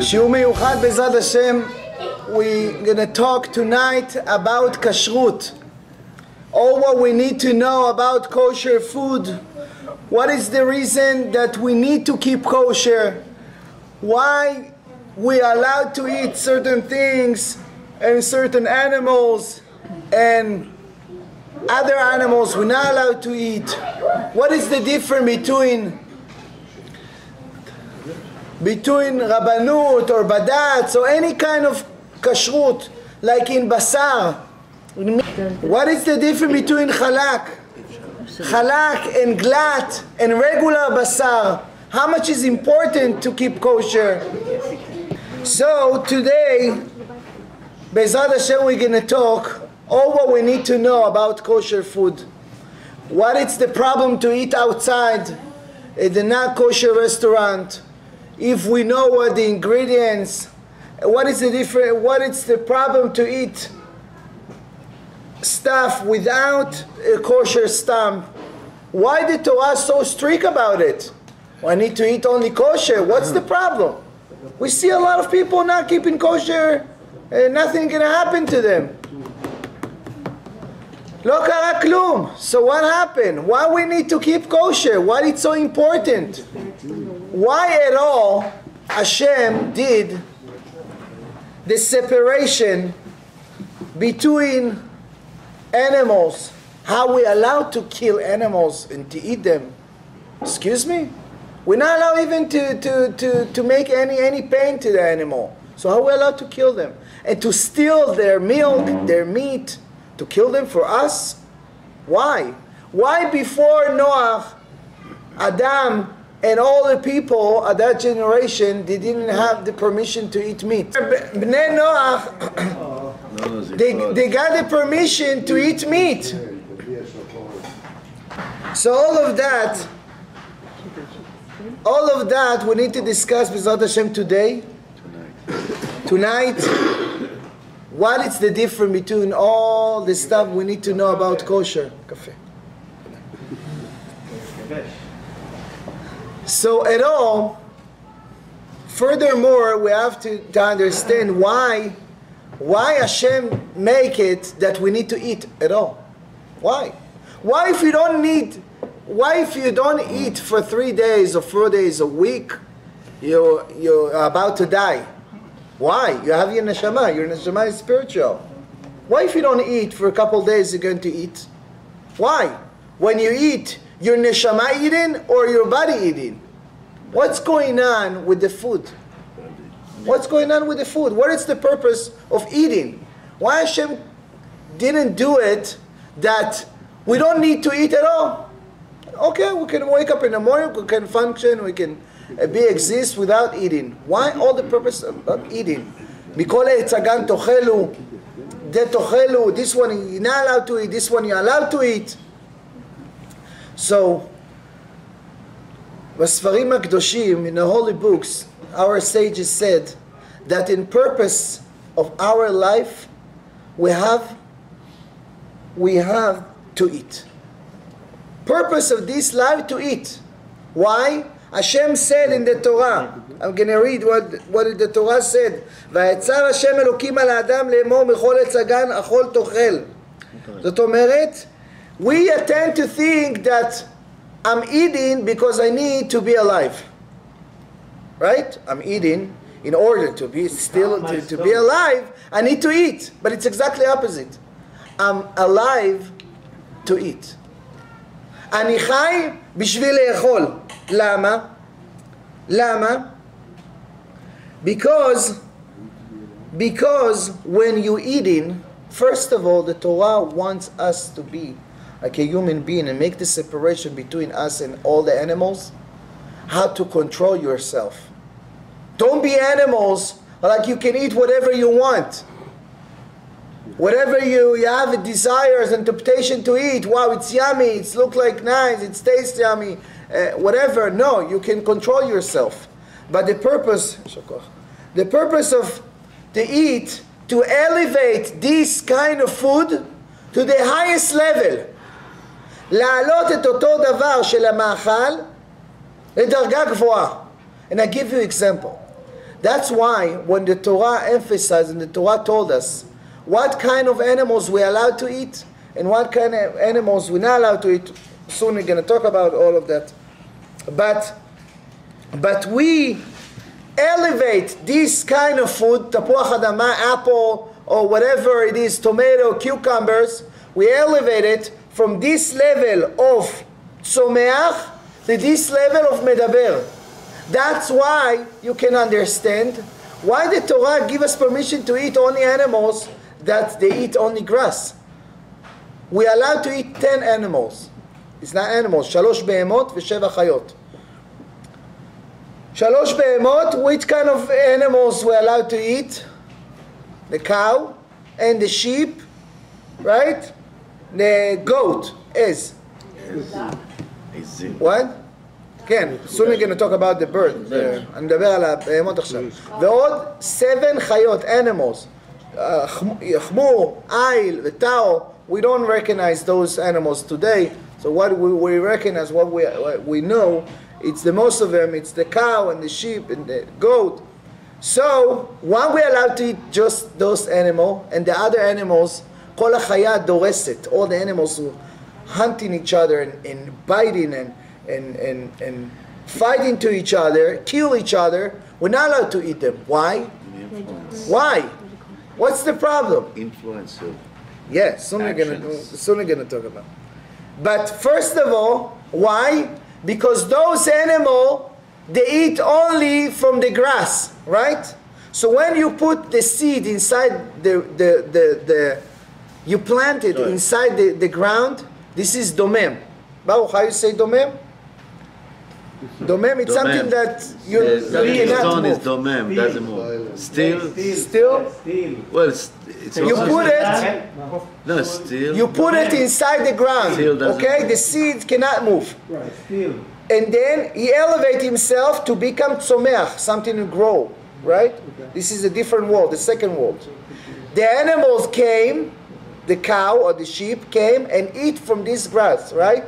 שיעור מיוחד בעזרת השם. We're going to talk tonight about kashrut. All what we need to know about kosher food. What is the reason that we need to keep kosher? Why we are allowed to eat certain things and certain animals and other animals we're not allowed to eat. What is the difference between Rabbanut or Badatz or any kind of kashrut, like in Basar? What is the difference between Halak and Glat and regular Basar? How much is important to keep kosher? So today, Be'ezrat Hashem, we're going to talk all what we need to know about kosher food. What is the problem to eat outside in the not kosher restaurant? If we know what the ingredients, what is the problem to eat stuff without a kosher stamp? Why the Torah so strict about it? I need to eat only kosher. What's the problem? We see a lot of people not keeping kosher and nothing gonna happen to them. Lo kara klum. So what happened? Why we need to keep kosher? Why it's so important? Why at all Hashem did the separation between animals? How we allowed to kill animals and to eat them? Excuse me? We're not allowed even to make any pain to the animal. So how are we allowed to kill them? And to steal their milk, their meat, to kill them for us? Why? Why before Noah, Adam, and all the people of that generation, they didn't have the permission to eat meat? Bnei Noah, they got the permission to eat meat. So all of that we need to discuss B'ezrat Hashem today. Tonight. What is the difference between all the stuff we need to know about kosher? Cafe. So at all, furthermore, we have to understand why Hashem make it that we need to eat at all. Why? Why if you don't eat for 3 days or 4 days a week, you're about to die? Why? You have your neshama. Your neshama is spiritual. Why if you don't eat for a couple of days, you're going to eat? Why? When you eat, your neshama eating or your body eating? What's going on with the food? What's going on with the food? What is the purpose of eating? Why Hashem didn't do it that we don't need to eat at all? Okay, we can wake up in the morning, we can function, we can exist without eating. Why all the purpose of eating? Mikol etzagan tochelu, de tochelu. This one you're not allowed to eat. This one you're allowed to eat. So, Vasfarim HaKadoshim, in the holy books, our sages said that in purpose of our life, we have to eat. Purpose of this life to eat. Why? Hashem said in the Torah, I'm going to read what the Torah said. ויצר השם אלוקים על האדם לאמור מכל עץ הגן אכול תאכל. זאת אומרת, we tend to think that I'm eating because I need to be alive. Right? I'm eating in order to be to be alive. I need to eat. But it's exactly opposite. I'm alive to eat. אני חי בשביל לאכול. למה? למה? Because when you're eating, first of all, the Torah wants us to be like a human being and make the separation between us and all the animals. How to control yourself. Don't be animals like you can eat whatever you want. Whatever you have desires and temptation to eat. Wow, it's yummy, it looks like nice, it tastes yummy. Whatever. No, you can control yourself. But the purpose of the eat, to elevate this kind of food to the highest level. להעלות את אותו דבר של המאכל לדרגה גבוהה. And I give you an example. That's why when the Torah emphasized and the Torah told us what kind of animals we're allowed to eat and what kind of animals we're not allowed to eat, soon we're going to talk about all of that. But we elevate this kind of food, tapuach adama, apple, or whatever it is, tomato, cucumbers, we elevate it from this level of tzomeach to this level of medaber. That's why you can understand why the Torah gives us permission to eat only animals that they eat only grass. We are allowed to eat 10 animals. It's not animals. 3 בהמות ו7 חיות. 3 בהמות, which kind of animals we're allowed to eat? The cow and the sheep, right? The goat is. What? כן, soon we're going to talk about the bird. אני מדבר על הבהמות עכשיו. ועוד 7 חיות, animals. חמור, איל ותאו. We don't recognize those animals today. So what we recognize, what we know, it's the most of them, it's the cow and the sheep and the goat. So, why we allowed to eat just those animals and the other animals, כל החיה דורסת, all the animals who hunting each other and biting and fighting to each other, kill each other, we're not allowed to eat them. Why? Why? What's the problem? Influence of Yeah, soon we're gonna talk about. But first of all, why? Because those animals, they eat only from the grass, right? So when you put the seed inside you plant it inside the ground, this is domem. Baruch, how you say domem? Domem, it's something that you cannot stone move. is domem, doesn't move. Still? Well, it's You also put it, no, still. you put it inside the ground, Still doesn't okay? move. The seed cannot move. Right, still. And then he elevates himself to become tzomeach, something to grow, right? This is a different world, the second world. The animals came, the cow or the sheep came and eat from this grass, right?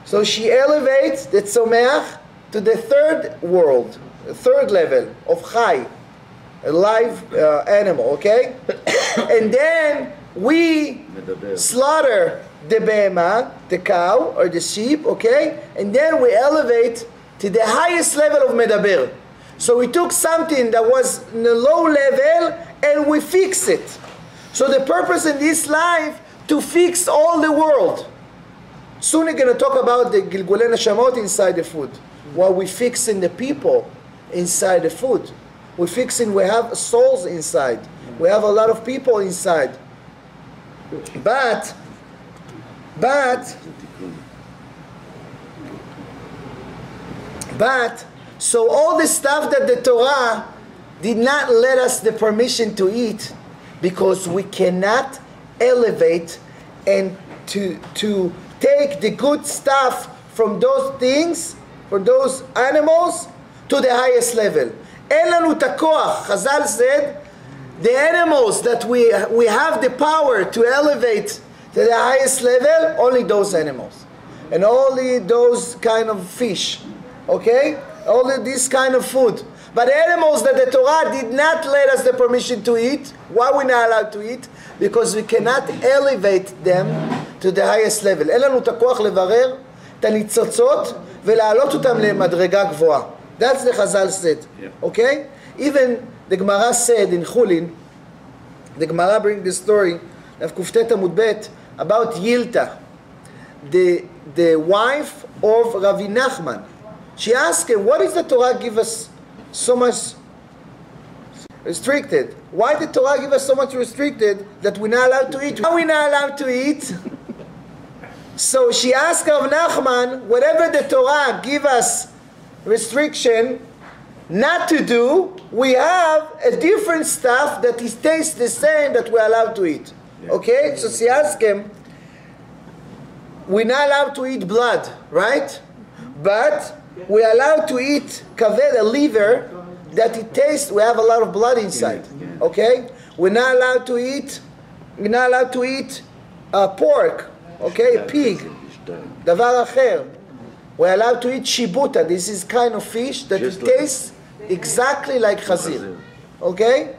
So she elevates the tzomeach to the third world, the third level of chai, a live animal, okay? And then we slaughter the behemah, the cow or the sheep, okay? And then we elevate to the highest level of medaber. So we took something that was in a low level and we fix it. So the purpose in this life to fix all the world. Soon we're going to talk about the Gilgulei Neshamot inside the food. What we fix in the people inside the food. We have souls inside. We have a lot of people inside. But so all the stuff that the Torah did not let us the permission to eat because we cannot elevate and to take the good stuff from those things, from those animals, to the highest level. אין לנו את הכוח. Chazal said, the animals that we have the power to elevate to the highest level, only those animals. And only those kind of fish. Okay? Only this kind of food. But animals that the Torah did not let us the permission to eat, why we're not allowed to eat? Because we cannot elevate them to the highest level. אין לנו את הכוח לברר את הניצוצות ולהעלות אותם למדרגה גבוהה. That's the Chazal said. Yeah. Okay? Even the Gemara said in Chulin, the Gemara brings the story of Kuftet Amud Bet about Yilta, the wife of Rabbi Nachman. She asked him, what is the Torah give us so much restricted? Why did the Torah give us so much restricted that we're not allowed to eat? Why are we not allowed to eat? So she asked Rav Nachman, whatever the Torah give us restriction not to do, we have a different stuff that is tastes the same that we're allowed to eat. Okay? So she asked him, we're not allowed to eat blood, right? But we're allowed to eat kaved, a liver, that it tastes, we have a lot of blood inside. Okay? We're not allowed to eat pork, okay? Pig. Davar acher. We're allowed to eat shibuta. This is kind of fish that it tastes exactly like chazir. Okay?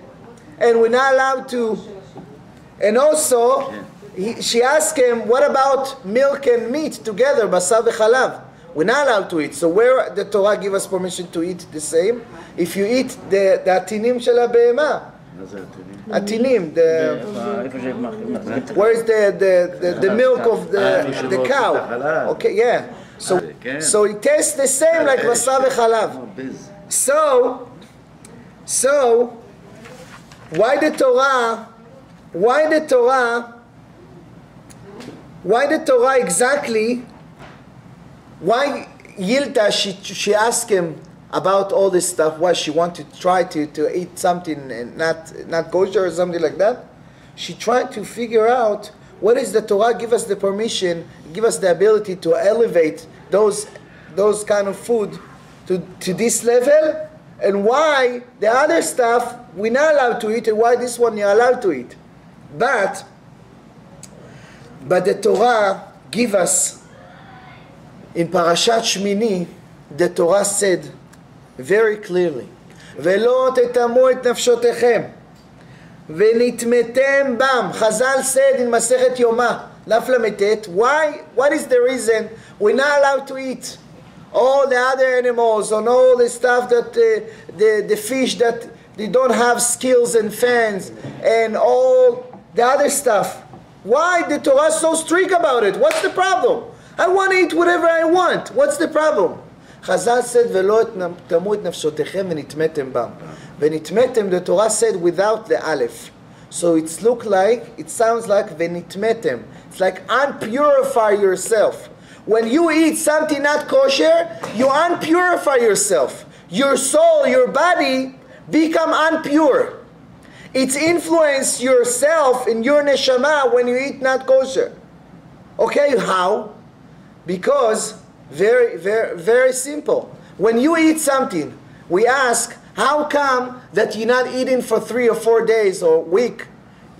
And we're not allowed to. And also, she asked him, what about milk and meat together, basar v'chalav? We're not allowed to eat. So where the Torah give us permission to eat the same? If you eat the atinim של הבהמה. Atinim, where is the milk of the cow? Okay, yeah. So it tastes the same like basar v'chalav. So why the Torah exactly? Why Yilta, she asked him about all this stuff, why she wanted to try to eat something and not kosher or something like that. She tried to figure out what is the Torah give us the permission, give us the ability to elevate those kind of food to this level, and why the other stuff we're not allowed to eat, and why this one you're allowed to eat. But the Torah give us, in Parashat Shmini, the Torah said very clearly, ולא תטמאו את נפשותיכם ונטמאתם בם. Chazal said in Masechet Yoma, Daf Lametet, what is the reason we're not allowed to eat all the other animals and all the stuff that the fish that they don't have skills and fans and all the other stuff? Why the Torah is so strict about it? What's the problem? I want to eat whatever I want. What's the problem? Chazal said, "V'lo tamu et nafshotechem v'nitmetem bam." V'nitmetem, the Torah said without the aleph, so it sounds like v'nitmetem. It's like unpurify yourself. When you eat something not kosher, you unpurify yourself. Your soul, your body become unpure. It's influence yourself in your neshama when you eat not kosher. Okay, how? Because very, very, very simple. When you eat something, we ask, how come that you're not eating for 3 or 4 days or a week?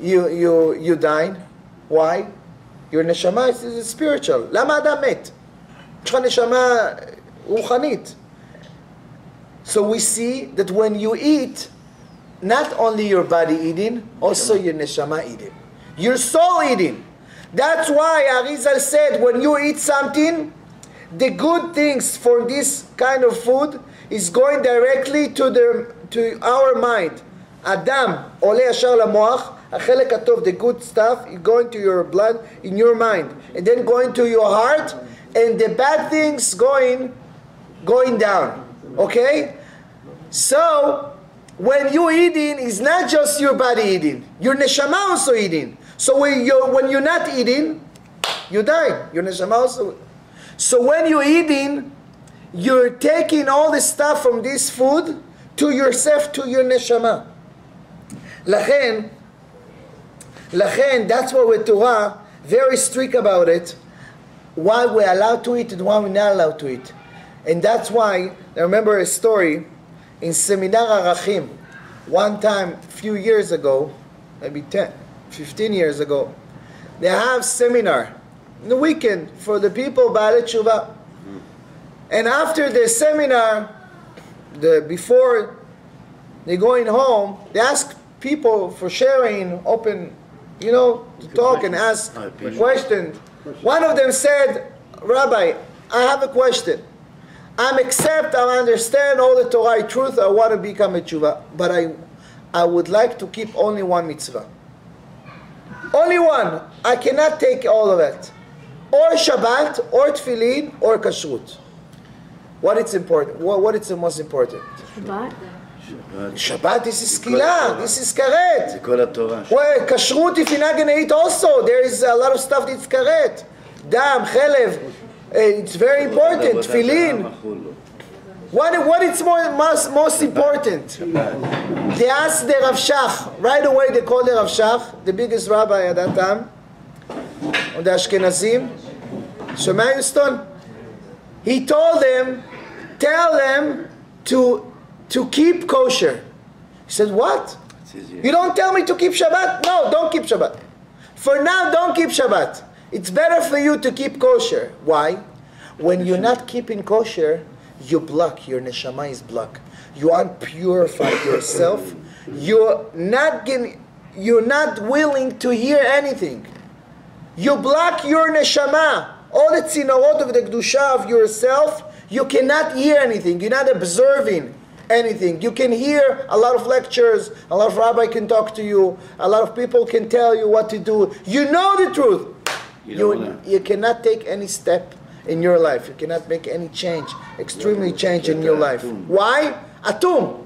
You dine. Why? Your neshama is spiritual. Lama adam met? יש לך נשמה רוחנית. So we see that when you eat, not only your body eating, also your neshama eating. Your soul eating. That's why Arizal said, when you eat something, the good things for this kind of food is going directly to our mind. Adam, עולה ישר למוח, החלק הטוב, the good stuff, is going to your blood, in your mind. And then going to your heart, and the bad things going down. Okay? So, when you eating, it's not just your body eating. Your neshama also eating. So when you're not eating, you die. Your neshama also. So when you're eating, you're taking all the stuff from this food to yourself, to your neshama. Lachen, that's why with Torah, very strict about it, why we're allowed to eat and why we're not allowed to eat. And that's why, I remember a story, in Seminar Arachim, one time, a few years ago, maybe 15 years ago, they have seminar in the weekend for the people Baalei Tshuva. And after the seminar, before they going home, they ask people for sharing, open, to talk and ask questions. One of them said, Rabbi, I have a question. I understand all the Torah truth, I want to become a tshuva, but I would like to keep only one mitzvah. Only one. I cannot take all of it. Or Shabbat, or Tefillin, or Kashrut. What is important? What is the most important? Shabbat, this is Kila, this is Karet. Well, Kashrut, if you're not going to eat also, there is a lot of stuff that's Karet. Dam, Chelev, it's very important. Tefillin. What is most important? They asked the Rav Shach, right away they called the Rav Shach, the biggest rabbi at that time, on the Ashkenazim. Shomai Houston. He told them, tell them to keep kosher. He said, what? You don't tell me to keep Shabbat? No, don't keep Shabbat. For now, don't keep Shabbat. It's better for you to keep kosher. Why? When you're not keeping kosher, you block, your neshama is blocked. You unpurify yourself. You're not willing to hear anything. You block your neshama. All the tzinorot of the kedusha of yourself, you cannot hear anything. You're not observing anything. You can hear a lot of lectures, a lot of rabbi can talk to you, a lot of people can tell you what to do. You know the truth. You cannot take any step in your life. You cannot make any change, extremely change in your life. Why? Atum.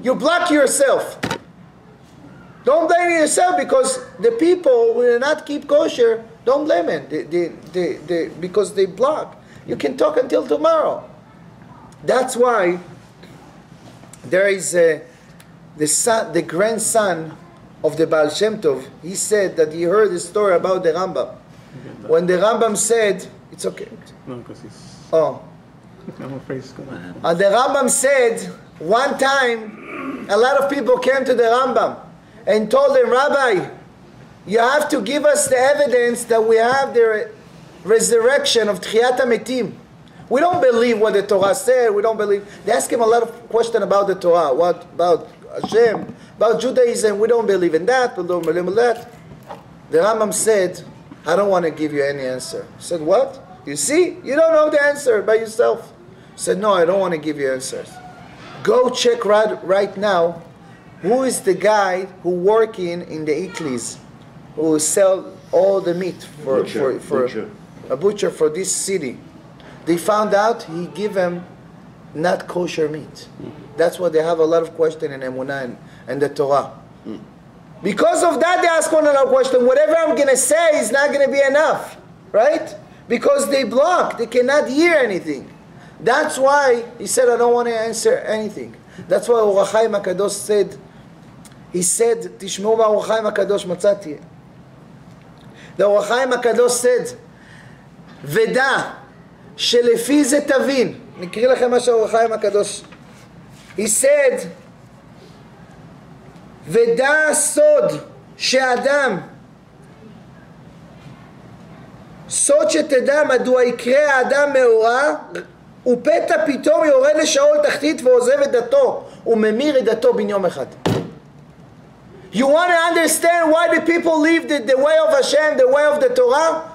You block yourself. Don't blame yourself, because the people who will not keep kosher, don't blame them. Because they block. You can talk until tomorrow. That's why there is the grandson of the Baal Shem Tov. He said that he heard a story about the Rambam. When the Rambam said, it's okay. No, because it's... Oh. I'm afraid it's going to... And the Rambam said, one time, a lot of people came to the Rambam and told him, Rabbi, you have to give us the evidence that we have the resurrection of Tchiyat HaMetim. We don't believe what the Torah said. We don't believe. They ask him a lot of questions about the Torah. What about Hashem? About Judaism? We don't believe in that. We don't believe in that. The Rambam said, I don't want to give you any answer. He said, what? You see? You don't know the answer by yourself. He said, no, I don't want to give you answers. Go check right now who is the guy who working in the Italy's, who sell all the meat for a butcher for this city. They found out he give them not kosher meat. That's why they have a lot of question in Emunah and the Torah. Because of that, they ask one another question. Whatever I'm going to say is not going to be enough. Right? Because they block. They cannot hear anything. That's why he said, I don't want to answer anything. That's why Or HaChaim HaKadosh said, he said, Tishmeu ma Or HaChaim HaKadosh matzati. The Or HaChaim HaKadosh said, Veda, שלפי זה תבין. נקריא לכם מה שאור החיים הקדוש. He said, ודע סוד שאדם, סוד שתדע מדוע יקרה האדם מאורע, ופתע פתאום יורד לשאול תחתית ועוזב את דתו, וממיר את דתו בן יום אחד. You want to understand why the people leave the way of Hashem, the way of the Torah?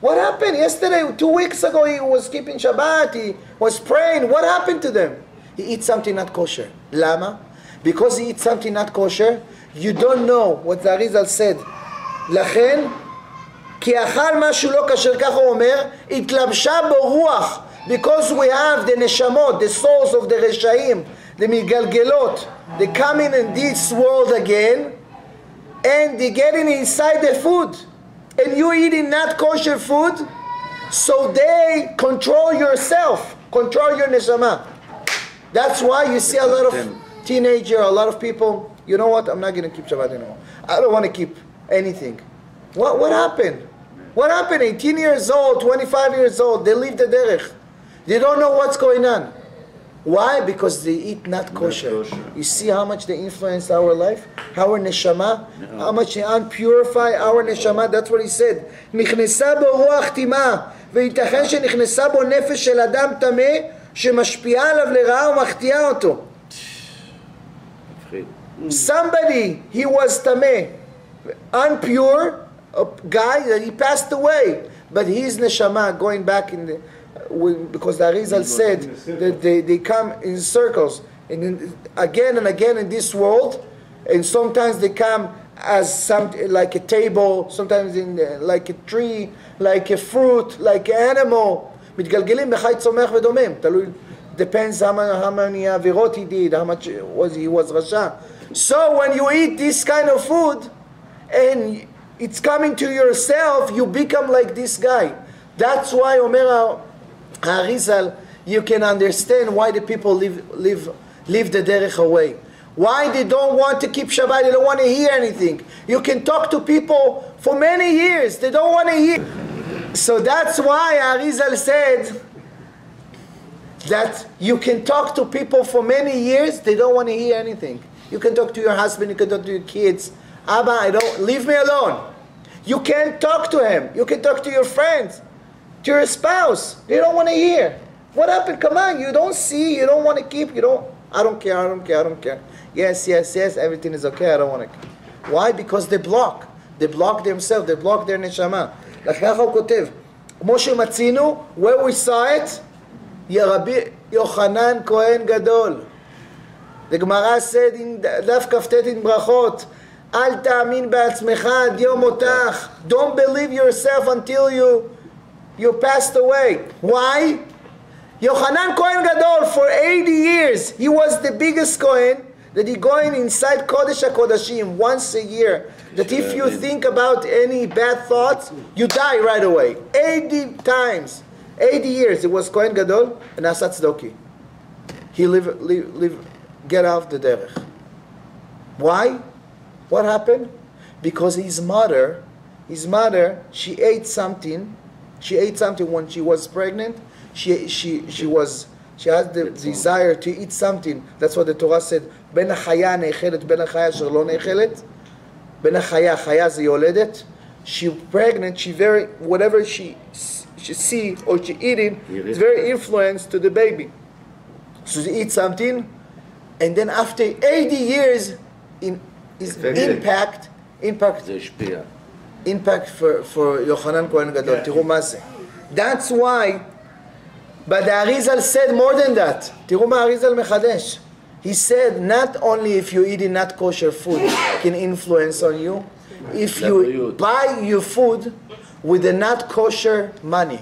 What happened? Yesterday, 2 weeks ago, he was keeping Shabbat, he was praying. What happened to them? He eats something not kosher. Lama? Because he eats something not kosher, you don't know what the Arizal said. לכן, כי אכל משהו לא כשר, ככה הוא אומר, התלבשה בו רוח. Because we have the neshamot, the souls of the reshaim, the מגלגלות, they coming in this world again, and they getting inside the food. And you eating not kosher food, so they control yourself, control your neshama. That's why you see a lot of teenagers, a lot of people, you know what, I'm not going to keep Shabbat anymore. I don't want to keep anything. What happened? What happened? 18 years old, 25 years old, they leave the derech. They don't know what's going on. Why? Because they eat not kosher. You see how much they influence our life? Our neshama? How much they unpurify our neshama? That's what he said. נכנסה בו רוח טימאה, וייתכן שנכנסה בו נפש של אדם טמא, שמשפיעה עליו לרעה ומחטיאה אותו. Somebody, he was tameh, unpure, a guy that he passed away, but his neshama going back in the, because the Arizal said that they come in circles, and again in this world, and sometimes they come as something like a table, sometimes like a tree, like a fruit, like an animal. מתגלגלים בחי צומח ודומם, תלוי, depends how many avirot he did, how much he was rasha. So when you eat this kind of food, and it's coming to yourself, you become like this guy. That's why Omer Harizal, you can understand why the people leave the derech away. Why they don't want to keep Shabbat, they don't want to hear anything. You can talk to people for many years, they don't want to hear. So that's why Harizal said that you can talk to people for many years, they don't want to hear anything. You can talk to your husband, you can talk to your kids. Abba, leave me alone. You can't talk to him. You can talk to your friends, to your spouse. They don't want to hear. What happened? Come on, you don't see, you don't want to keep, you don't. I don't care, I don't care, I don't care. Yes, yes, yes, everything is okay, I don't want to. Why? Because they block themselves, they block their neshama. לכך הוא כותב, כמו שמצינו, where we saw it, רבי יוחנן כהן גדול. The Gemara said in דף כ"ט in ברכות, אל תאמין בעצמך עד יום מותך. Don't believe yourself until you passed away. Why? Yochanan Kohen Gadol, for 80 years, he was the biggest Kohen, that he going inside Kodesh HaKodashim once a year, that if you think about any bad thoughts, you die right away. 80 times. 80 years. It was Kohen Gadol and Asa Tzedaki. He get off the derech. Why? What happened? Because his mother, she ate something when she was pregnant. She had the desire to eat something. That's what the Torah said. Ben hachaya ne'echelet, ben hachaya asher lo ne'echelet. Ben hachaya ze yoledet. She pregnant. Whatever she see or she eating, it's very influenced to the baby. So she eats something, and then after 80 years, impact for Yochanan Kohen Gadol. תראו מה זה. That's why. But the Arizal said more than that. תראו מה Arizal מחדש. He said not only if you eating not kosher food can influence on you, if you buy your food with the not kosher money.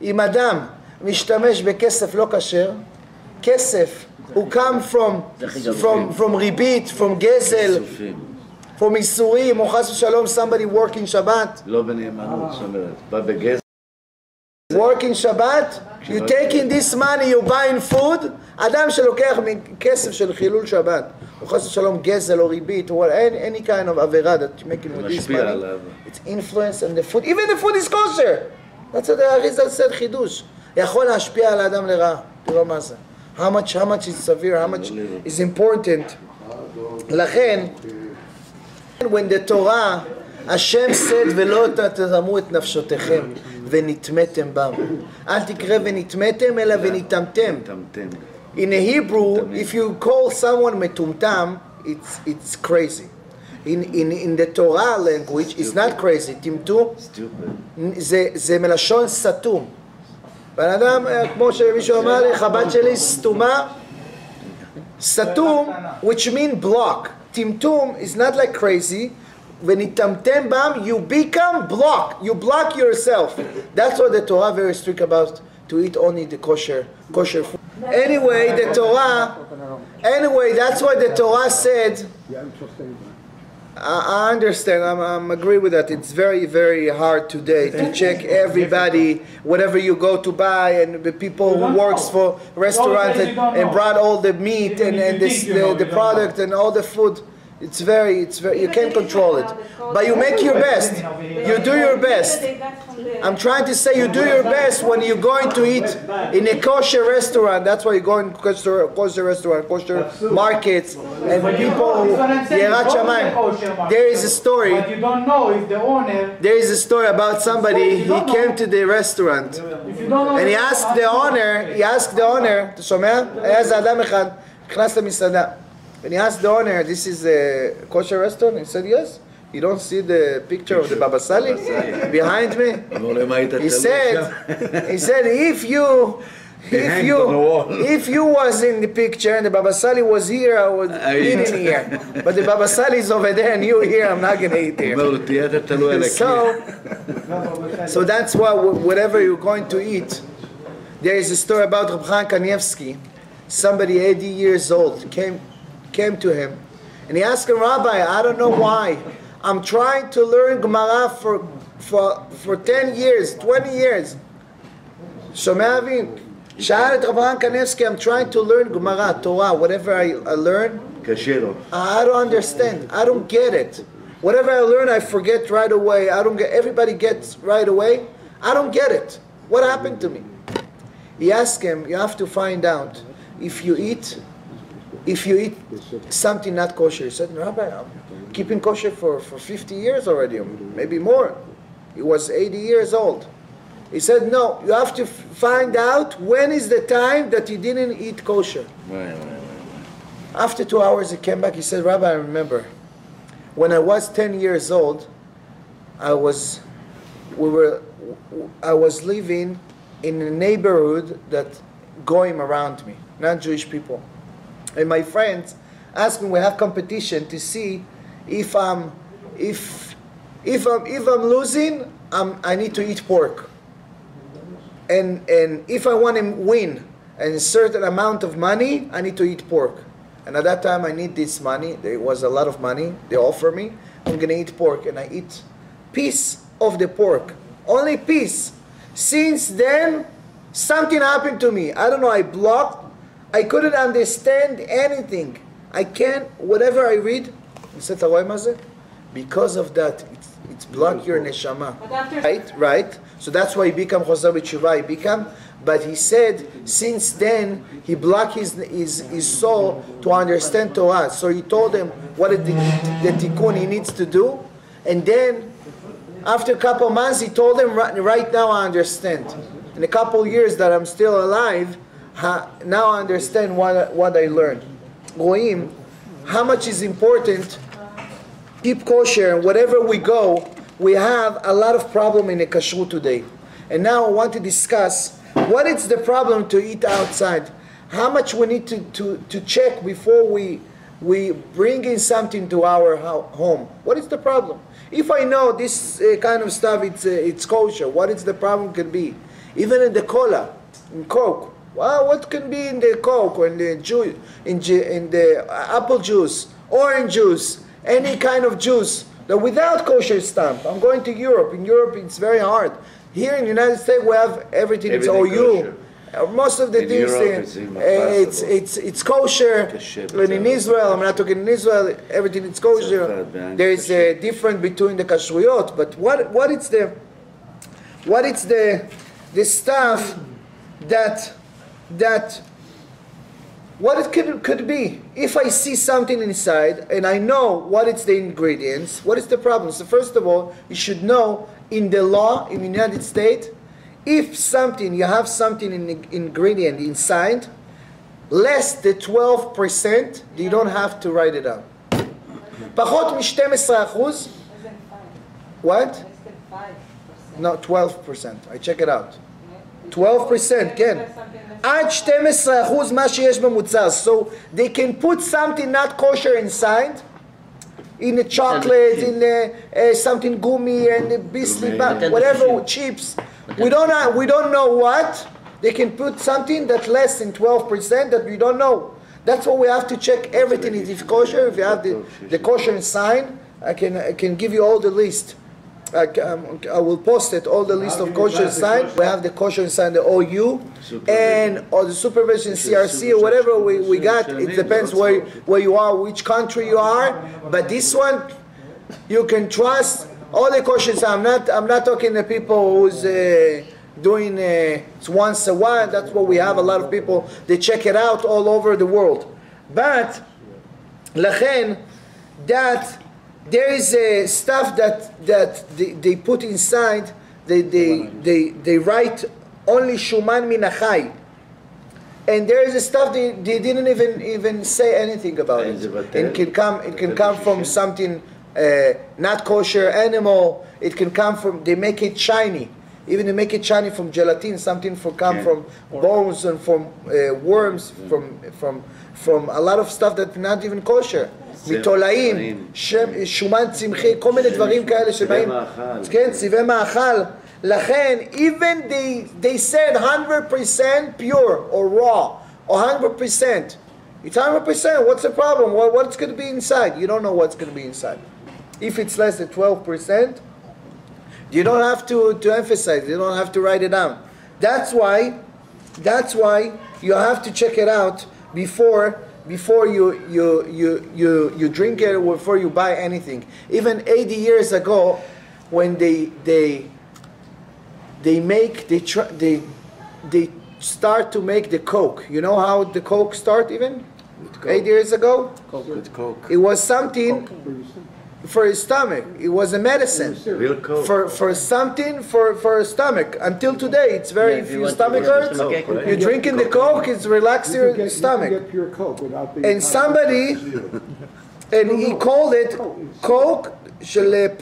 אם אדם משתמש בכסף לא כשר, כסף הוא come from ריבית, from גזל, from איסורים, או חס ושלום somebody working שבת. לא בנאמנות, זאת אומרת, בא בגזל. Working Shabbat, you taking this money, you buying food, אדם שלוקח מכסף של חילול שבת, או חס ושלום גזל או ריבית, or any kind of עבירה that you're making with this money, it's influence on the food, even the food is kosher. That's what the Arizal said, חידוש. יכול להשפיע על האדם לרעה, תראו מה זה. How much is severe, how much is important. לכן, when the Torah, השם said, ולא תטמאו את נפשותיכם. ונטמאתם בם. אל תקרא ונטמאתם, אלא ונטמאתם. In Hebrew, if you call someone מטומטם, it's crazy. In the Torah language, it's not crazy. טמטום, זה מלשון סתום. בן אדם, כמו שמישהו אמר לי, חבת שלי סתומה, סתום, which mean block. טמטום is not like crazy. When itamtem bam, you become block. You block yourself. That's what the Torah very strict about, to eat only the kosher food. Anyway, that's what the Torah said. I understand. I'm agree with that. It's very, very hard today to check everybody, whatever you go to buy, and the people who works for restaurants and brought all the meat and the product and all the food. It's very, you can't control it. But you make your best. You do your best. I'm trying to say you do your best when you're going to eat in a kosher restaurant. That's why you go in kosher restaurant, kosher markets, and people, Yerat Shamayim. There is a story. But you don't know if the owner... There is a story about somebody, he came to the restaurant, and he asked the owner, אתה שומע? היה איזה אדם אחד, נכנס למסעדה. And he asked the owner, this is a kosher restaurant? He said, yes. You don't see the picture of the Baba Sali behind me? He said, if you was in the picture and the Baba Sali was here, I would eat in here. But the Baba Sali is over there and you here, I'm not going to eat here. So that's why whatever you're going to eat, there is a story about Reb Chaim Kanievsky. Somebody 80 years old came to him and he asked him, Rabbi, I don't know why. I'm trying to learn Gemara for 10 years, 20 years. שומע אבין? שאל את רב חיים קניבסקי, I'm trying to learn Gemara, Torah, whatever I learn. I don't understand. I don't get it. Whatever I learn, I forget right away. Everybody gets right away. I don't get it. What happened to me? He asked him, you have to find out if you eat something not kosher. He said, Rabbi, I'm keeping kosher for 50 years already, maybe more. He was 80 years old. He said, no, you have to find out when is the time that you didn't eat kosher. Right. After 2 hours he came back, he said, Rabbi, I remember, when I was 10 years old, I was living in a neighborhood that goyim around me, not Jewish people. And my friends asked me, we have competition to see if I'm losing, I need to eat pork. And if I want to win a certain amount of money, I need to eat pork. And at that time I need this money. There was a lot of money. They offer me. I'm going to eat pork. And I eat piece of the pork. Only piece. Since then, something happened to me. I don't know. I blocked. I couldn't understand anything. I can't, whatever I read, because of that, it's blocked your neshama. Right. So that's why he became Chosar B'Tshuva. He became, but he said since then he blocked his soul to understand Torah. So he told him what the tikkun he needs to do, and then after a couple months he told him, right now I understand. In a couple years that I'm still alive, now I understand what I learned. Goyim, how much is important. Keep kosher, and wherever we go, we have a lot of problem in the kashrut today. And now I want to discuss what is the problem to eat outside. How much we need to check before we bring in something to our home. What is the problem? If I know this kind of stuff, it's kosher, what is the problem could be? Even in the cola, in Coke. Well, what can be in the Coke or in the juice, in the apple juice, orange juice, any kind of juice that without kosher stamp? I'm going to Europe. In Europe, it's very hard. Here in the United States, we have everything. It's OU. Most of the in things, Europe, it's kosher. And in Israel, I'm not talking in Israel. Everything is kosher. There is a difference between the kashruyot. But what is the stuff that what it could be? If I see something inside and I know what is the ingredients, what is the problem? So first of all, you should know in the law in the United States, if you have something in the ingredient inside, less than 12%, you don't have to write it down. פחות מ-12%. What? No, 12%. I check it out. 12%, כן. עד 12% מה שיש במוצר. So they can put something not kosher inside, in a chocolate, in something gummy, and a biscuit, whatever, chips. We don't know what. They can put something that less than 12% that we don't know. That's what we have to check. Everything is kosher. If you have the kosher sign, I can give you all the list. I will post it, all the list of kosher sign. We have the kosher sign, the OU, and or the supervision CRC or whatever we got. It depends where you are, which country you are. But this one, you can trust all the kosher sign. I'm not talking to people who's doing it's once a while. That's what we have. A lot of people, they check it out all over the world. But lachen that. There is stuff that they put inside. They write only shuman min achai, and there is a stuff they didn't even say anything about it. It can come from something not kosher animal. It can come from, they make it shiny. Even they make it shiny from gelatin. Something come from bones and from worms, from a lot of stuff that's not even kosher. מתולעים, שומן צמחי, כל מיני דברים כאלה שבאים, כן, צבעי מאכל. לכן, even they said 100% pure or raw, or 100%. It's 100%, what's the problem? What's going to be inside? You don't know what's going to be inside. If it's less than 12%, you don't have to emphasize, you don't have to write it down. That's why you have to check it out before you drink it, or before you buy anything. Even 80 years ago, when they start to make the Coke. You know how the Coke start even? 8 years ago? With Coke. It was something for his stomach. It was a medicine. Real coke. For something for a stomach. Until today, it's very. Yeah, if if your you stomach want to hurts, stomach ache, you're drinking the coke. It's relaxing your stomach. You can get pure Coke without the... And somebody, and he called it Coke של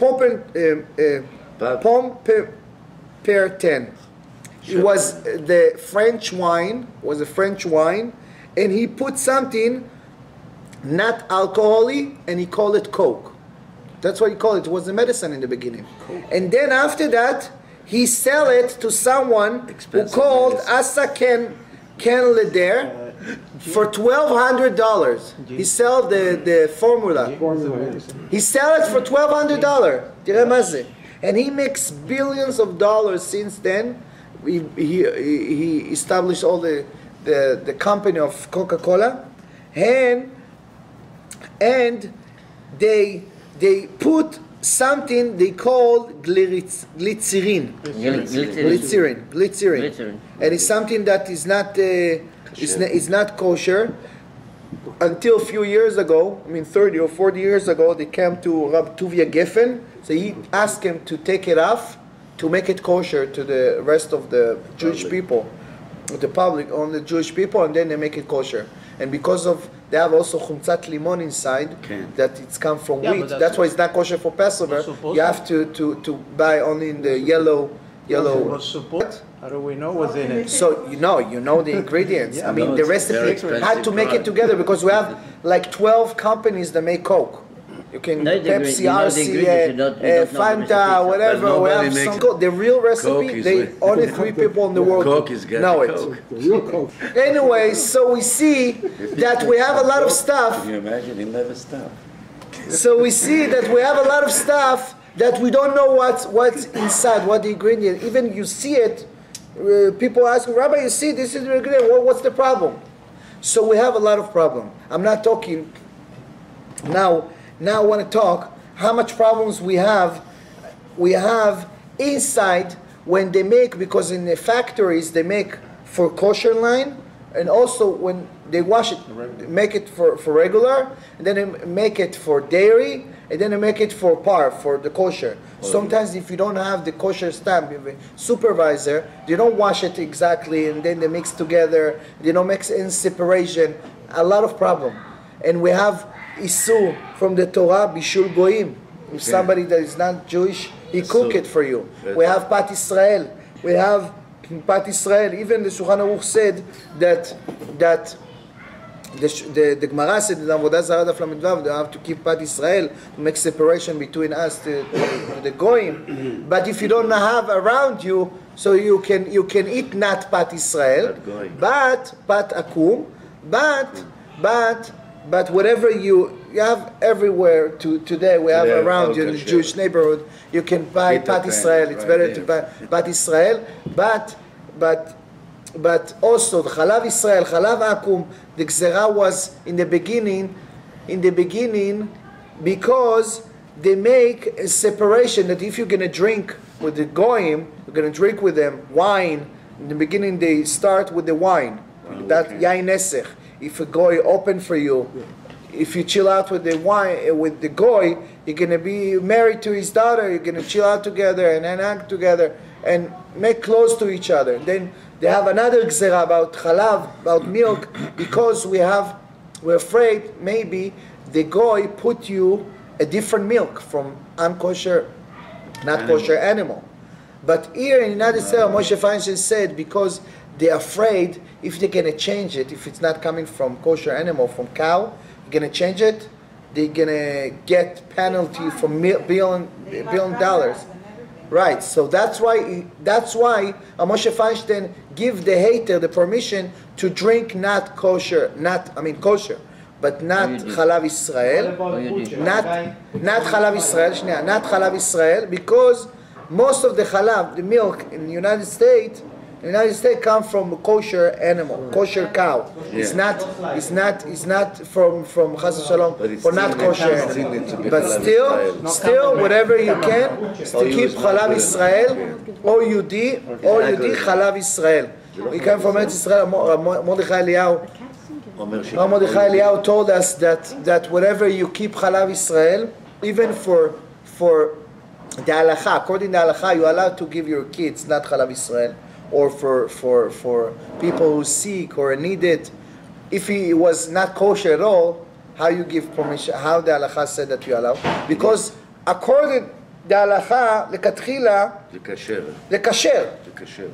Pomme per 10. It was the French wine, and he put something not alcoholic, and he called it Coke. That's what he called it. It was a medicine in the beginning. And then after that, he sell it to someone who called Asa Ken Leder for $1,200. He sell the formula. He sell it for $1,200. תראה מה זה. And he makes billions of dollars since then. He established all the company of Coca-Cola, and they put something they call glycerin. And it's something that is not kosher. Until a few years ago, 30 or 40 years ago, they came to Rabbi Tuvia Geffen. So he asked him to take it off to make it kosher to the rest of the Jewish people, the public, on the Jewish people, and then they make it kosher. And because of they have also chumtzat limon inside, that it's come from wheat. That's why it's not kosher for Passover. You have to buy only in the yellow. How do we know what's in it? So you know the ingredients. I mean, the recipe had to make it together because we have like 12 companies that make Coke. You can Pepsi, RC, Fanta, whatever. We have some Coke. The real recipe, only 3 people in the world know it. The real Coke. Anyway, so we see that we have a lot of stuff. Can you imagine? He'll never stop. So we see that we have a lot of stuff that we don't know what's inside, what the ingredient. Even you see it, people ask, Rabbi, you see this is the ingredient. What's the problem? So we have a lot of problem. I'm not talking now. Now I want to talk how much problems we have inside when they make, because in the factories they make for kosher line, and also when they wash it, make it for regular, and then they make it for dairy, and then they make it for for the kosher. Sometimes if you don't have the kosher stamp, you have a supervisor, they don't wash it exactly, and then they mix together, they don't mix in separation, a lot of problem. And we have Isur from the Torah, Bishul Goyim. If somebody that is not Jewish, he cook it for you. We have Pat Israel. We have Pat Israel. Even the Shulchan Aruch said that the Gemara said that Avodah Zarah Daf Lamed Vav, they have to keep Pat Israel to make separation between us, the Goyim. But if you don't have around you, so you can eat not Pat Israel, but Pat Akum, but whatever you have everywhere today, we have around you in the Jewish neighborhood, you can buy Pat Israel. It's better to buy Pat Israel, but also the Chalav Israel, Chalav Akum, the Gzera was in the beginning, because they make a separation that if you're going to drink with the Goyim, you're going to drink with them wine. In the beginning, they start with the wine. That Yain Nesech. If a goy open for you, if you chill out with the wine, with the goy, you're going to be married to his daughter. You're going to chill out together and hang together and make close to each other. Then they have another gzera about chalav, about milk, because we're afraid maybe the goy put you a different milk from unkosher, not kosher animal. But here in United States, Moshe Feinstein said because they're afraid if they're going to change it, if it's not coming from kosher animal, from cow, you're going to change it, they're going to get penalty for $1 billion. Right, so that's why Moshe Feinstein give the hater the permission to drink not kosher, kosher, but not Chalav Israel, not Chalav Israel, because most of the chalav, the milk in the United States come from a kosher animal, kosher cow. It's not from Chas Shalom or not kosher animal. But still, whatever you can to keep Chalav Israel, or Yudi Chalav Israel. We come from Eretz Israel. Mordechai Eliyahu told us that whatever you keep Chalav Israel, even for the halacha, according to the halacha, you're allowed to give your kids not Chalav Israel, or for people who seek or need it. If he was not kosher at all, how you give permission? How the halacha said that you allow? Because according to the halacha, lekatchila, lekasher.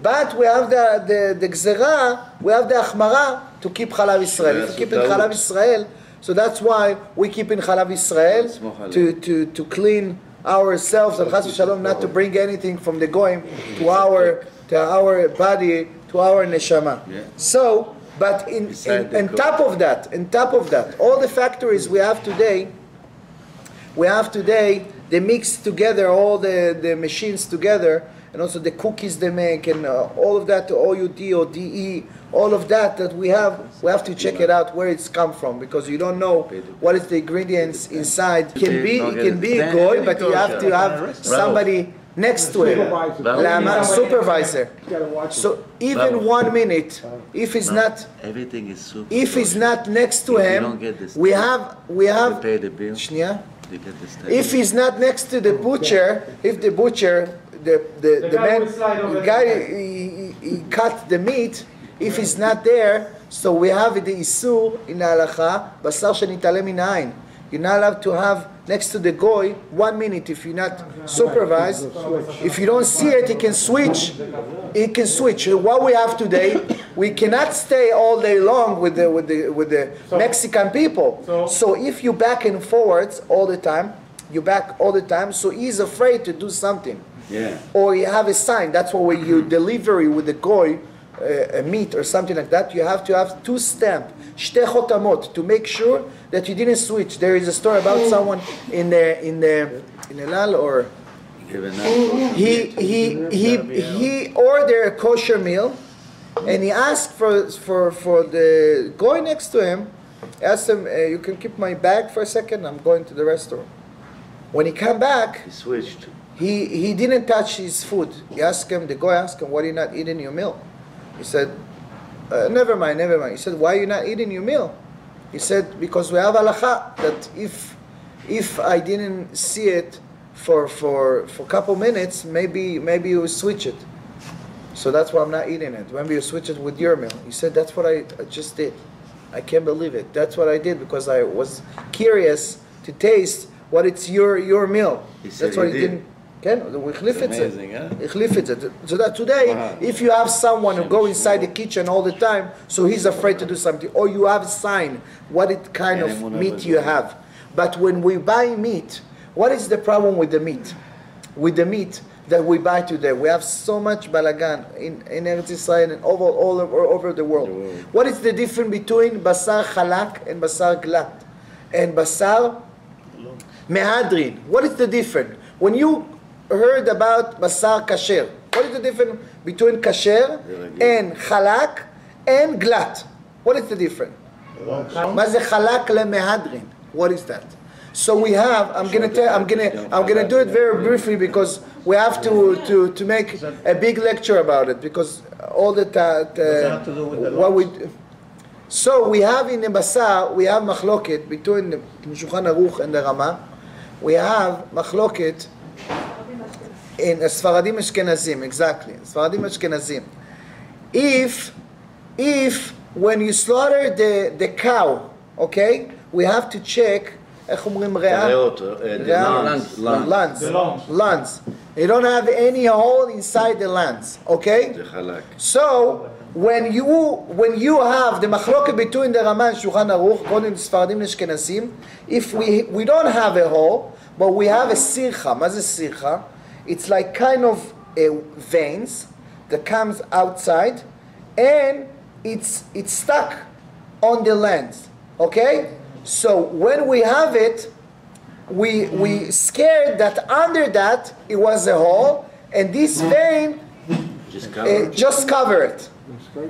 But we have the gzera, we have the achmara to keep Chalav Israel. If you keep in Chalav Israel, so that's why we keep in Chalav Israel to clean ourselves and chas v'shalom not to bring anything from the goyim to our body, to our neshama. Yeah. So, but in top of that, all the factories we have today, they mix together all the machines together, and also the cookies they make, and all of that, the OUD or DE, all of that we have to check it out where it's come from, because you don't know what is the ingredients inside. It can be a goy, but you have to have somebody next to him, supervisor. So even 1 minute, if he's not, everything is super. if he's not next to him, we have. Pay the bill. If he's not next to the butcher, if the butcher, the man, the guy, he cut the meat, if he's not there, so we have the isur in halacha, basar shenitalem min ayin. You're not allowed to have next to the goy 1 minute if you're not supervised. If you don't see it, he can switch. He can switch. What we have today, we cannot stay all day long with the Mexican people. So if you back and forwards all the time, so he's afraid to do something. Yeah. Or you have a sign. That's why when you delivery with the goy, a meat or something like that, you have to have 2 stamps, shte chotamot, to make sure that you didn't switch. There is a story about someone in the Elal, or he ordered a kosher meal, and he asked for the guy next to him. Asked him, "You can keep my bag for a second. I'm going to the restaurant." When he came back, He switched. he didn't touch his food. The guy asked him, "Why are you not eating your meal?" He said, never mind. He said, "Why are you not eating your meal?" He said, "Because we have halacha that if I didn't see it for a couple minutes, maybe you will switch it. So that's why I'm not eating it. Maybe you switch it with your meal." He said, "That's what I just did. I can't believe it. That's what I did because I was curious to taste what it's your meal." That's why he didn't. Amazing, huh? So that today, if you have someone who go inside the kitchen all the time, so he's afraid to do something, or you have a sign what it kind of meat you have. But when we buy meat, what is the problem with the meat? With the meat that we buy today, we have so much balagan in Eretz Israel and all over the world. What is the difference between basar halak and basar glat and basar mehadrin? What is the difference? When you heard about basar kasher, what is the difference between kasher and halak and glat? What is the difference? מה זה חלק למהדרין? What is that? So we have. I'm gonna do it very briefly because we have to make a big lecture about it, because all the what we. So we have in the basar, we have machloket between the Shulchan Aruch and the Rama. We have machloket in Sfaradim Ashkenazim, exactly. Sfaradim Ashkenazim. If when you slaughter the cow, okay, we have to check. איך אומרים ריאה? Lands. You don't have any hole inside the lands, okay? So when you have the machloket between the Rama and Shulchan Aruch, according to Sfaradim and Ashkenazim, if we don't have a hole, but we have a sircha. מה זה sircha? It's like kind of veins that comes outside, and it's stuck on the lens. Okay? So when we have it, we scared that under that it was a hole, and this vein just cover it.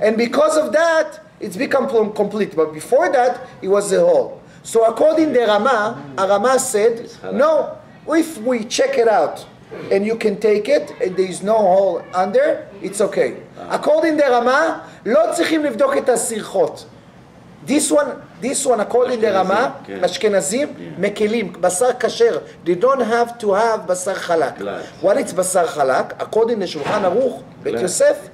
And because of that, it's become complete. But before that, it was a hole. So according to Rama said, no, if we check it out, and you can take it, and there is no hole under, it's okay. According to Rama, לא צריכים לבדוק את הסרחות. This one, This one, according to Rama, Ashkenazim, mekilim, basar kasher. They don't have to have basar halak. What is basar halak? According to Shulchan Aruch, Bet Yosef,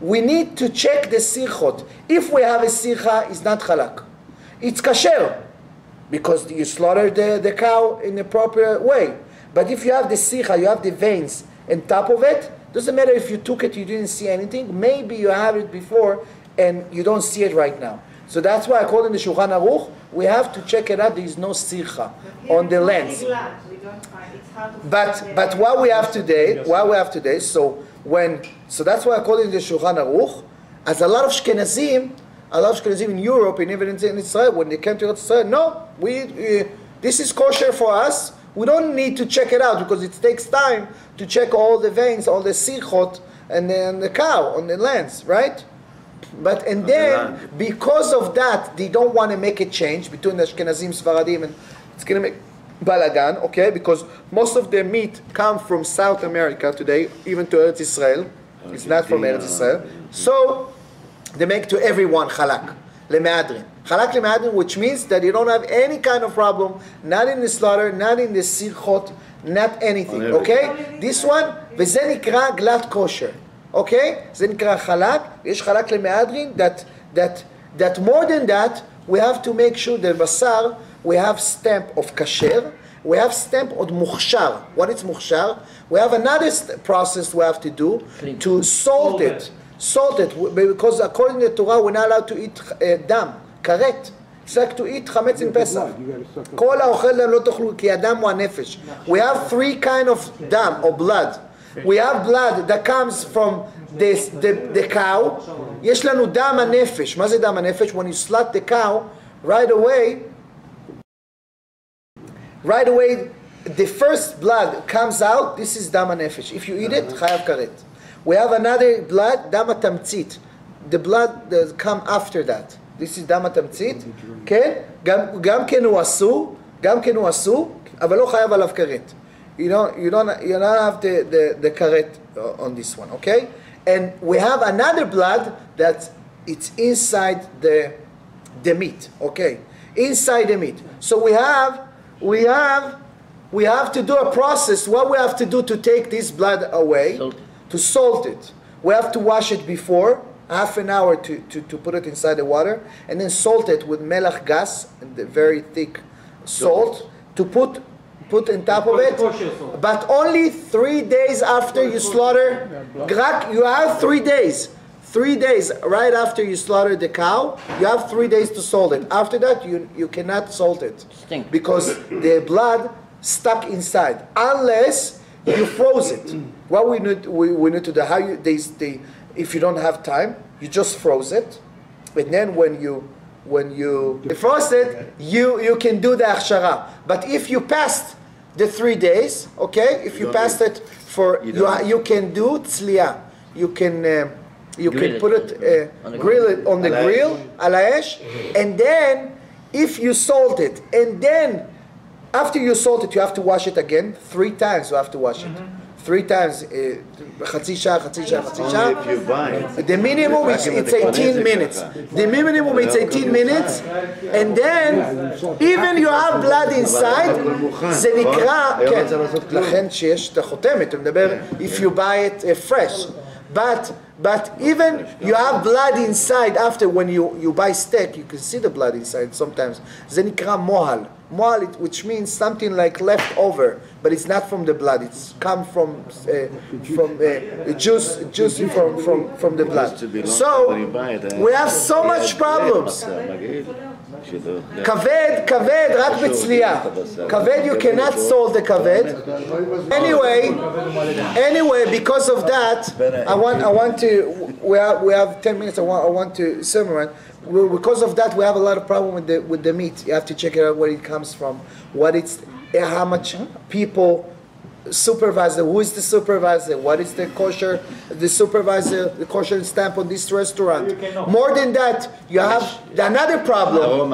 we need to check the sirchot. If we have a sircha, it's not halak. It's kasher, because you slaughter the cow in the proper way. But if you have the sircha, you have the veins on top of it, doesn't matter if you took it, you didn't see anything. Maybe you have it before and you don't see it right now. So that's why, according to Shulchan Aruch, we have to check it out. There is no sircha on the lens. But what we have today, so that's why, according to Shulchan Aruch, as a lot of Ashkenazim in Europe and even in Israel, when they came to Israel, no, this is kosher for us. We don't need to check it out because it takes time to check all the veins, all the sirchot, and then the cow on the lens, right? And then, because of that, they don't want to make a change between the Ashkenazim, Sfaradim, and it's going to make balagan, okay? Because most of the meat come from South America today, even to Eretz Israel. It's not from Eretz Israel. So, they make to everyone halak, lemeadrin. Halak lemeadrin, which means that you don't have any kind of problem, not in the slaughter, not in the sirchot, not anything, okay? This one, וזה נקרא גלת kosher. Okay? זה נקרא חלק, יש חלק למהדרין, that more than that, we have to make sure that בשר, we have stamp of kasher, we have stamp of מוכשר. What is מוכשר? We have another process we have to do to salt it. Salt it, because according to the Torah, we're not allowed to eat דם, כרת. It's like to eat חמץ in Pesach. כל האוכל דם לא תאכלו, כי הדם הוא הנפש. We have three kind of דם, or blood. We have blood that comes from the cow. יש לנו דם הנפש. מה זה דם הנפש? When you slaughter the cow, right away, the first blood comes out. This is דם הנפש. If you eat it, חייב כרת. We have another blood, דם התמצית. The blood that come after that. This is דם התמצית. כן? גם כן הוא אסור, אבל לא חייב עליו כרת. You don't have the karet on this one, okay? And we have another blood that it's inside the meat, okay? Inside the meat. So we have to do a process. What we have to do to take this blood away, to salt it. We have to wash it before, half an hour to put it inside the water, and then salt it with melach gas, and the very thick salt, to put on top of it, but only 3 days after you slaughter. You have 3 days. 3 days right after you slaughter the cow, you have 3 days to salt it. After that, you cannot salt it because the blood stuck inside, unless you froze it. What we need to do, if you don't have time, you just froze it, and then when you froze it, you can do the achshara. But if you passed the 3 days, okay, if you passed it for, you can do tzliya. You can put it, grill it on the grill, al ha'esh, and then if you salt it, and then after you salt it, you have to wash it again 3 times. You have to wash it 3 times. חצי שעה. The minimum it's 18 minutes. The minimum it's 18 minutes, and then even you have blood inside, זה נקרא, כן, לכן שיש את החותמת, אני מדבר if you buy it fresh. But even you have blood inside after, when you buy steak, you can see the blood inside sometimes. זה נקרא מוהל. Moal, which means something like leftover, but it's not from the blood. It's come from juice from the blood. So we have so much problems. כבד, רק בצלייה. כבד, you cannot salt the כבד. Anyway, because of that, I want to. We have 10 minutes. I want to summarize. Because of that, we have a lot of problem with the meat. You have to check it out where it comes from, how much people supervisor, who is the supervisor, what is the kosher, the supervisor, the kosher stamp on this restaurant. More than that, you have another problem.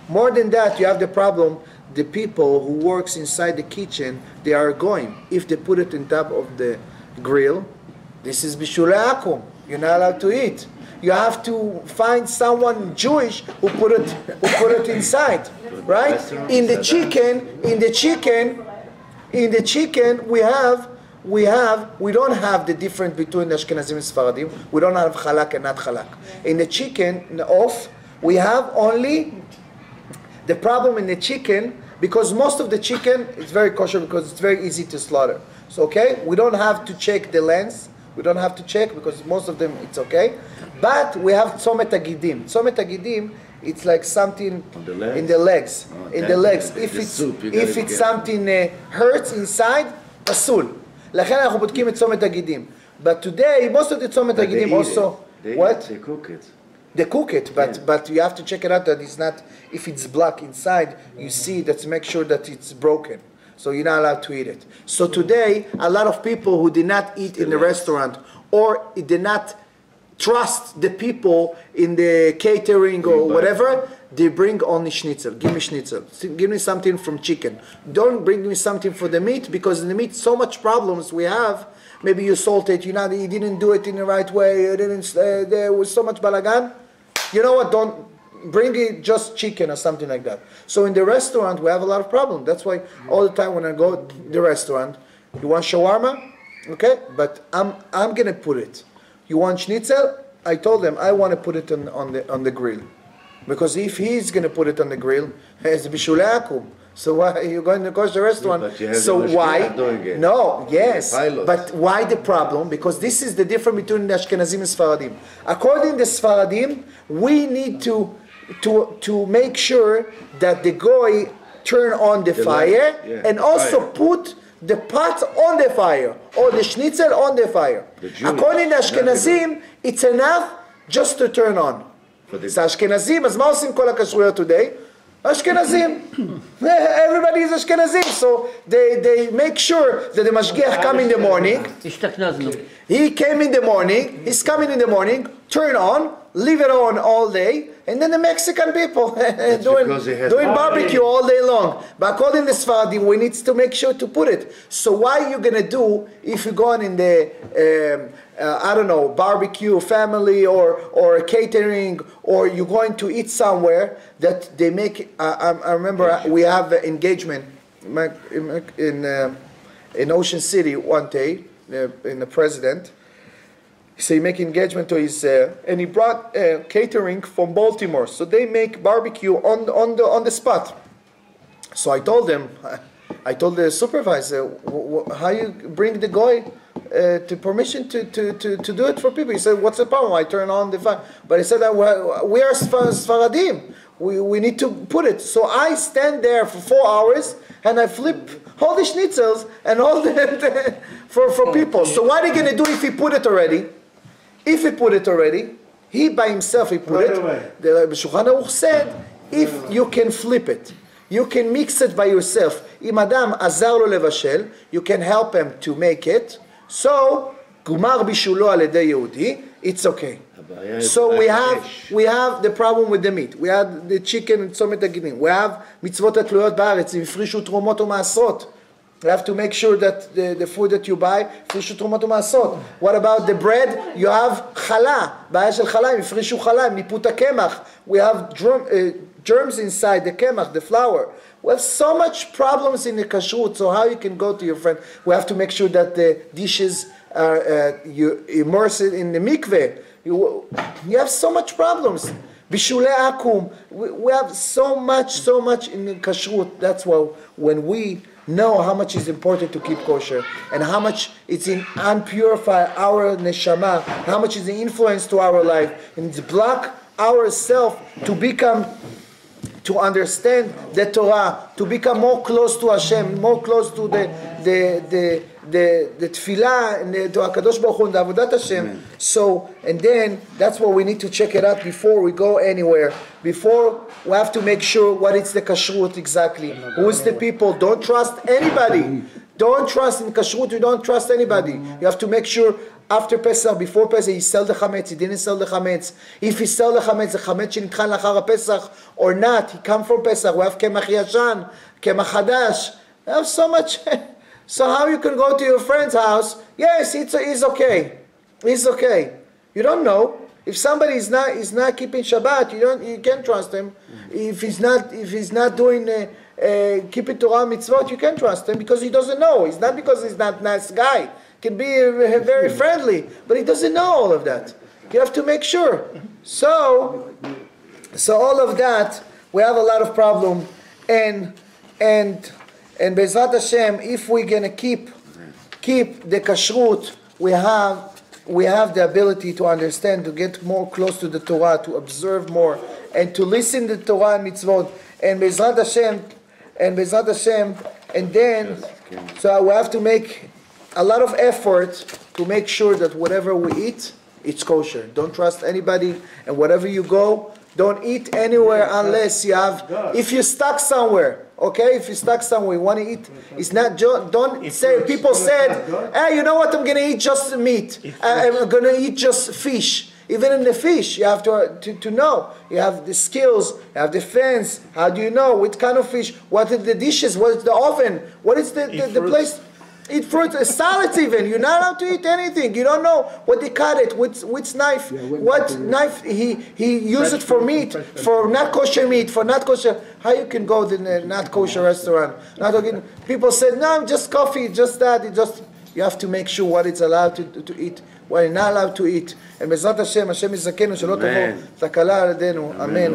More than that, you have the problem. The people who works inside the kitchen, they are going. If they put it on top of the grill, this is bishulei akum. You're not allowed to eat. you have to find someone Jewish who put it inside, right? In the chicken, we don't have the difference between Ashkenazim and Sfaradim. We don't have halak and not halak. In the chicken, in the off, we have only the problem in the chicken, because most of the chicken is very kosher because it's very easy to slaughter. So okay, we don't have to check the lens. We don't have to check because most of them it's okay. But we have tzomet agidim. Tzomet agidim, it's like something in the legs. In the legs. If it's something hurts inside, pasul. לכן אנחנו בודקים את צומת הגידים. But today, most of the tzomet agidim also, what? They cook it. They cook it, but you have to check it out that it's not, if it's black inside, you see that to make sure that it's broken. So you're not allowed to eat it. So today, a lot of people who did not eat in the restaurant or did not trust the people in the catering or whatever, they bring only schnitzel. Give me schnitzel. Give me something from chicken. Don't bring me something for the meat, because in the meat, so much problems we have. Maybe you salted, you didn't do it in the right way, there was so much balagan. You know what, don't bring it just chicken or something like that. So in the restaurant, we have a lot of problems. That's why all the time when I go to the restaurant, you want shawarma? Okay, but I'm going to put it. You want schnitzel? I told them I want to put it on the grill. Because if he's going to put it on the grill, it's bishulei akum. So why are you going to kosher restaurant? So why? No, yes. But why the problem? Because this is the difference between the Ashkenazim and Sfaradim. According to Sfaradim, we need to make sure that the goy turn on the fire and also put the pot on the fire or the schnitzel on the fire. According to Ashkenazim, it's enough just to turn on. So Ashkenazim, as מה עושים כל הכשרויות today? Ashkenazim. Everybody is Ashkenazim. So they make sure that the mashgiach come in the morning. He came in the morning. He's coming in the morning. Turn on. Leave it on all day. And then the Mexican people doing barbecue all day long. But according to Sfaradim, we need to make sure to put it. So what are you going to do if you go on in the, I don't know, barbecue, family, or catering, or you're going to eat somewhere that they make, I remember we have an engagement in Ocean City one day, in the president. So he make engagement to his, and he brought catering from Baltimore. So they make barbecue on the spot. So I told them, I told the supervisor, how you bring the guy to permission to do it for people? He said, what's the problem? I turn on the fire. But he said, we are Sfaradim. We need to put it. So I stand there for 4 hours and I flip all the schnitzels and all the for people. So what are you going to do if he put it already? If he put it already, he by himself he put it. The Shulchan Aruch said, if you can flip it, you can mix it by yourself. Im adam azar lo levashel, you can help him to make it. So, gumar bishulo al yedei Yehudi, it's okay. So we have the problem with the meat. We have the chicken and tzomet hagidim. We have mitzvot atloyot ba'aretz, ifrishu trumot u'maasrot. You have to make sure that the food that you buy, ifrishu trumot u'maasrot. What about the bread? You have challah, ba'ah shel challah, ifrishu challah, niput hakemach. We have germs inside the kemach, the flour. We have so much problems in the kashrut. So how you can go to your friend? We have to make sure that the dishes are you immerse it in the mikveh. You have so much problems. Bishulei akum. We have so much in the kashrut. That's why when we know how much is important to keep kosher and how much it's unpurify our neshama, how much is the influence to our life, and it's block ourselves to understand the Torah, to become more close to Hashem, more close to the tefillah and to HaKadosh Baruch Hu and the Avodat Hashem. So, and then that's what we need to check it out before we go anywhere. Before we have to make sure what is the kashrut exactly. Who is the people? Don't trust anybody. Don't trust in kashrut. You don't trust anybody. You have to make sure after Pesach, before Pesach, he sell the chametz. He didn't sell the chametz. If he sell the chametz shenitchan lachar Pesach or not, he come from Pesach. We have kemach yashan, kemach hadash. We have so much. So how you can go to your friend's house? Yes, he's okay. He's okay. You don't know. If somebody is not keeping Shabbat, you can't trust him. If he's not doing keeping Torah mitzvot, you can't trust him because he doesn't know. It's not because he's not a nice guy. He can be very friendly, but he doesn't know all of that. You have to make sure. So all of that, we have a lot of problem, and Bezrat Hashem, if we're gonna keep the kashrut, we have the ability to understand, to get more close to the Torah, to observe more, and to listen to the Torah and mitzvot, and Bezrat Hashem, and then, so we have to make a lot of effort to make sure that whatever we eat, it's kosher. Don't trust anybody, and wherever you go, don't eat anywhere unless you have, if you're stuck somewhere, okay? If you're stuck somewhere, you want to eat, it's not, don't say, people said, hey, you know what, I'm going to eat just meat. I'm going to eat just fish. Even in the fish, you have to know. You have the skills, you have the fence. How do you know which kind of fish? What are the dishes? What is the oven? What is the place? Eat fruit, salads even. You're not allowed to eat anything. You don't know what they cut it, which knife, what knife he used it for meat, for not kosher meat, for not kosher. How you can go to the not kosher restaurant? People said, no, just coffee, just that. You have to make sure what it's allowed to eat, what you're not allowed to eat. And Bezrat Hashem, Hashem Yizakenu, שלא תבוא תקלה על ידינו. אמן.